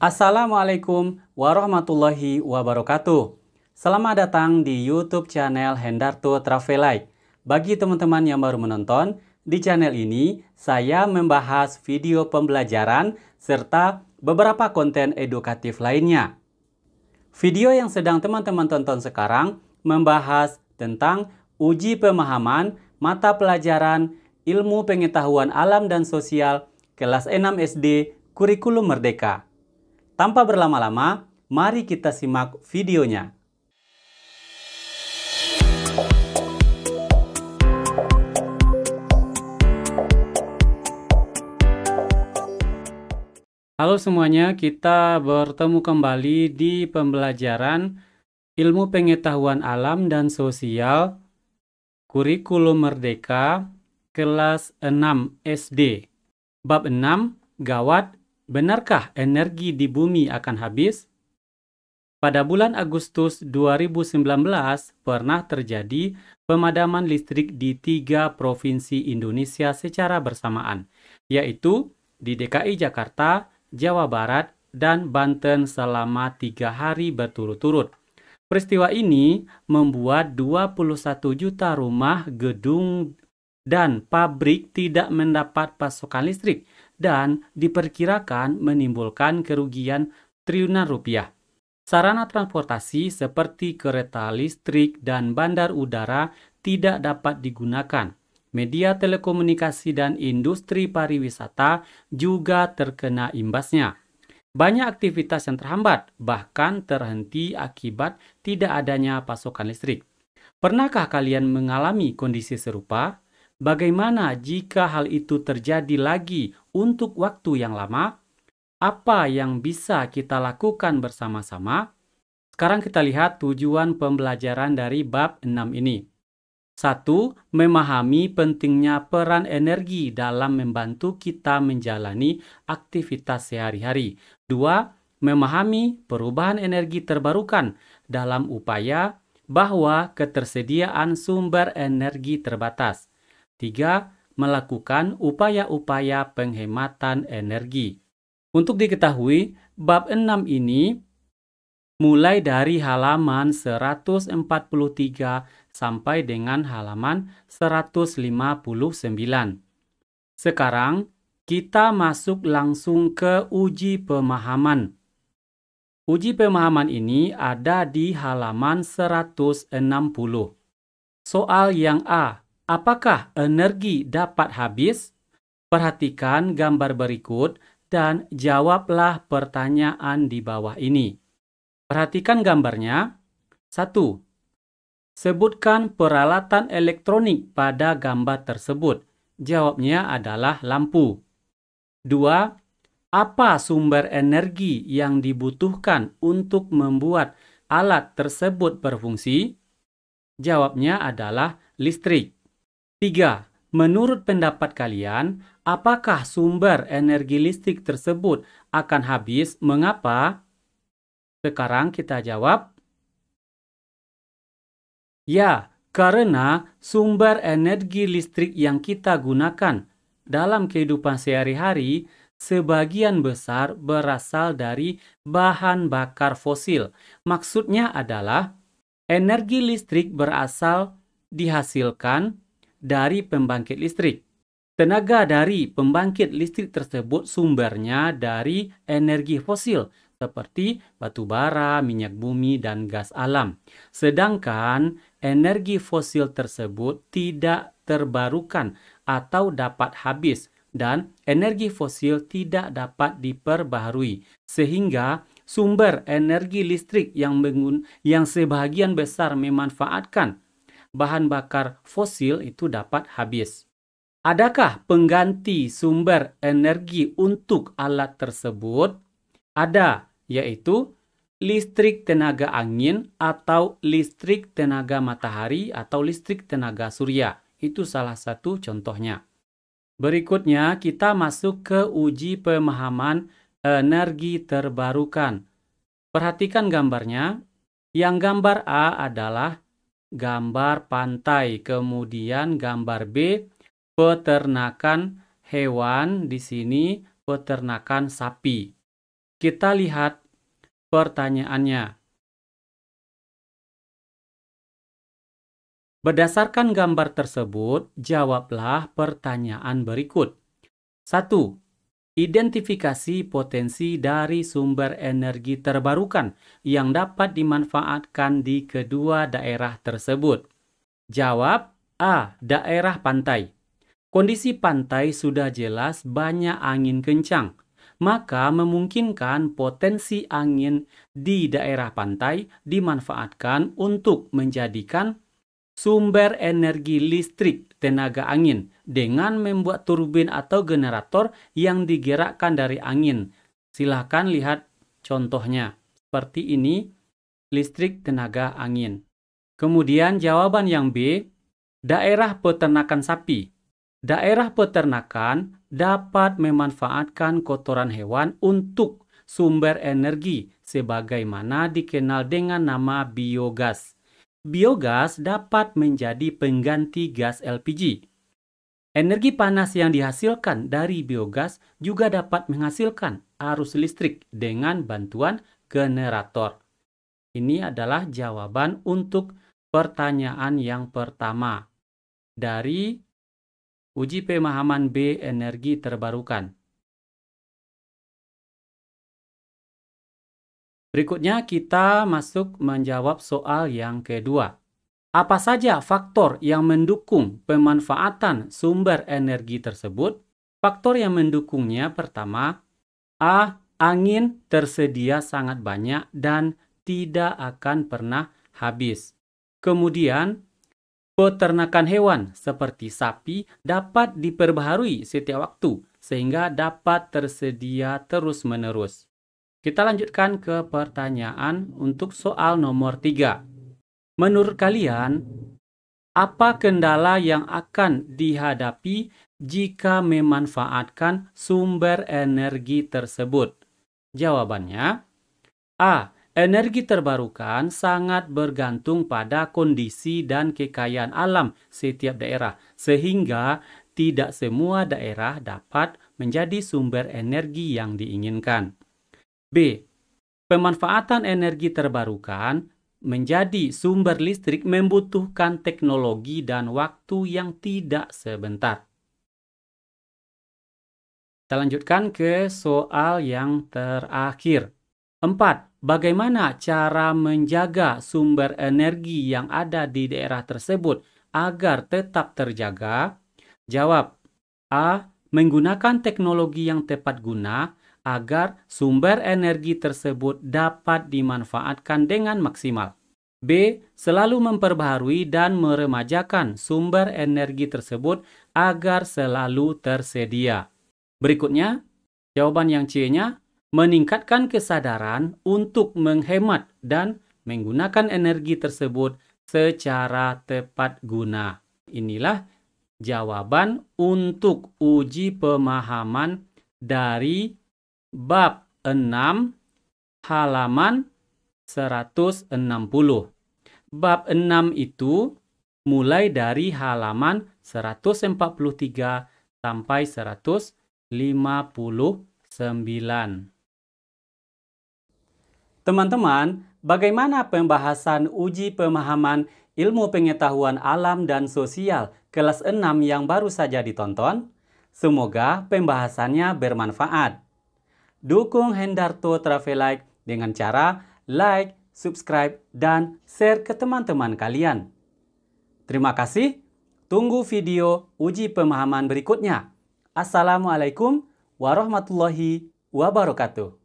Assalamualaikum warahmatullahi wabarakatuh. Selamat datang di YouTube channel Hendarto Travelite. Bagi teman-teman yang baru menonton, di channel ini saya membahas video pembelajaran serta beberapa konten edukatif lainnya. Video yang sedang teman-teman tonton sekarang membahas tentang uji pemahaman mata pelajaran Ilmu Pengetahuan Alam dan Sosial kelas 6 SD Kurikulum Merdeka. Tanpa berlama-lama, mari kita simak videonya. Halo semuanya, kita bertemu kembali di pembelajaran Ilmu Pengetahuan Alam dan Sosial Kurikulum Merdeka kelas 6 SD. Bab 6, Gawat, benarkah energi di bumi akan habis? Pada bulan Agustus 2019 pernah terjadi pemadaman listrik di 3 provinsi Indonesia secara bersamaan, yaitu di DKI Jakarta, Jawa Barat, dan Banten selama 3 hari berturut-turut. Peristiwa ini membuat 21 juta rumah, gedung, dan pabrik tidak mendapat pasokan listrik dan diperkirakan menimbulkan kerugian triliunan rupiah. Sarana transportasi seperti kereta listrik dan bandar udara tidak dapat digunakan. Media telekomunikasi dan industri pariwisata juga terkena imbasnya. Banyak aktivitas yang terhambat, bahkan terhenti akibat tidak adanya pasokan listrik. Pernahkah kalian mengalami kondisi serupa? Bagaimana jika hal itu terjadi lagi untuk waktu yang lama? Apa yang bisa kita lakukan bersama-sama? Sekarang kita lihat tujuan pembelajaran dari bab 6 ini. 1. Memahami pentingnya peran energi dalam membantu kita menjalani aktivitas sehari-hari. 2. Memahami perubahan energi terbarukan dalam upaya bahwa ketersediaan sumber energi terbatas. 3. Melakukan upaya-upaya penghematan energi. Untuk diketahui, bab 6 ini mulai dari halaman 143 sampai dengan halaman 159. Sekarang, kita masuk langsung ke uji pemahaman. Uji pemahaman ini ada di halaman 160. Soal yang A. Apakah energi dapat habis? Perhatikan gambar berikut dan jawablah pertanyaan di bawah ini. Perhatikan gambarnya. 1. Sebutkan peralatan elektronik pada gambar tersebut. Jawabnya adalah lampu. 2. Apa sumber energi yang dibutuhkan untuk membuat alat tersebut berfungsi? Jawabnya adalah listrik. 3. Menurut pendapat kalian, apakah sumber energi listrik tersebut akan habis? Mengapa? Sekarang kita jawab. Ya, karena sumber energi listrik yang kita gunakan dalam kehidupan sehari-hari sebagian besar berasal dari bahan bakar fosil. Maksudnya adalah energi listrik berasal dihasilkan dari pembangkit listrik. Tenaga dari pembangkit listrik tersebut sumbernya dari energi fosil seperti batu bara, minyak bumi, dan gas alam. Sedangkan energi fosil tersebut tidak terbarukan atau dapat habis dan energi fosil tidak dapat diperbaharui. Sehingga sumber energi listrik yang sebagian besar memanfaatkan bahan bakar fosil itu dapat habis. Adakah pengganti sumber energi untuk alat tersebut? Ada, yaitu listrik tenaga angin atau listrik tenaga matahari atau listrik tenaga surya. Itu salah satu contohnya. Berikutnya kita masuk ke uji pemahaman energi terbarukan. Perhatikan gambarnya. Yang gambar A adalah gambar pantai, kemudian gambar B peternakan hewan, di sini peternakan sapi. Kita lihat pertanyaannya. Berdasarkan gambar tersebut, jawablah pertanyaan berikut. 1. Identifikasi potensi dari sumber energi terbarukan yang dapat dimanfaatkan di kedua daerah tersebut. Jawab A. Daerah pantai. Kondisi pantai sudah jelas banyak angin kencang, maka memungkinkan potensi angin di daerah pantai dimanfaatkan untuk menjadikan sumber energi listrik tenaga angin dengan membuat turbin atau generator yang digerakkan dari angin. Silahkan lihat contohnya. Seperti ini, listrik tenaga angin. Kemudian jawaban yang B, daerah peternakan sapi. Daerah peternakan dapat memanfaatkan kotoran hewan untuk sumber energi sebagaimana dikenal dengan nama biogas. Biogas dapat menjadi pengganti gas LPG. Energi panas yang dihasilkan dari biogas juga dapat menghasilkan arus listrik dengan bantuan generator. Ini adalah jawaban untuk pertanyaan yang pertama dari uji pemahaman B energi terbarukan. Berikutnya kita masuk menjawab soal yang kedua. Apa saja faktor yang mendukung pemanfaatan sumber energi tersebut? Faktor yang mendukungnya pertama, A. Angin tersedia sangat banyak dan tidak akan pernah habis. Kemudian, peternakan hewan seperti sapi dapat diperbaharui setiap waktu sehingga dapat tersedia terus-menerus. Kita lanjutkan ke pertanyaan untuk soal nomor 3. Menurut kalian, apa kendala yang akan dihadapi jika memanfaatkan sumber energi tersebut? Jawabannya, A. Energi terbarukan sangat bergantung pada kondisi dan kekayaan alam setiap daerah, sehingga tidak semua daerah dapat menjadi sumber energi yang diinginkan. B. Pemanfaatan energi terbarukan menjadi sumber listrik membutuhkan teknologi dan waktu yang tidak sebentar. Kita lanjutkan ke soal yang terakhir. 4. Bagaimana cara menjaga sumber energi yang ada di daerah tersebut agar tetap terjaga? Jawab A. Menggunakan teknologi yang tepat guna agar sumber energi tersebut dapat dimanfaatkan dengan maksimal. B. Selalu memperbaharui dan meremajakan sumber energi tersebut agar selalu tersedia. Berikutnya, jawaban yang C-nya, meningkatkan kesadaran untuk menghemat dan menggunakan energi tersebut secara tepat guna. Inilah jawaban untuk uji pemahaman dari bab 6 halaman 160. Bab 6 itu mulai dari halaman 143 sampai 159. Teman-teman, bagaimana pembahasan uji pemahaman ilmu pengetahuan alam dan sosial kelas 6 yang baru saja ditonton? Semoga pembahasannya bermanfaat. Dukung Hendarto Travelite dengan cara like, subscribe, dan share ke teman-teman kalian. Terima kasih. Tunggu video uji pemahaman berikutnya. Assalamualaikum warahmatullahi wabarakatuh.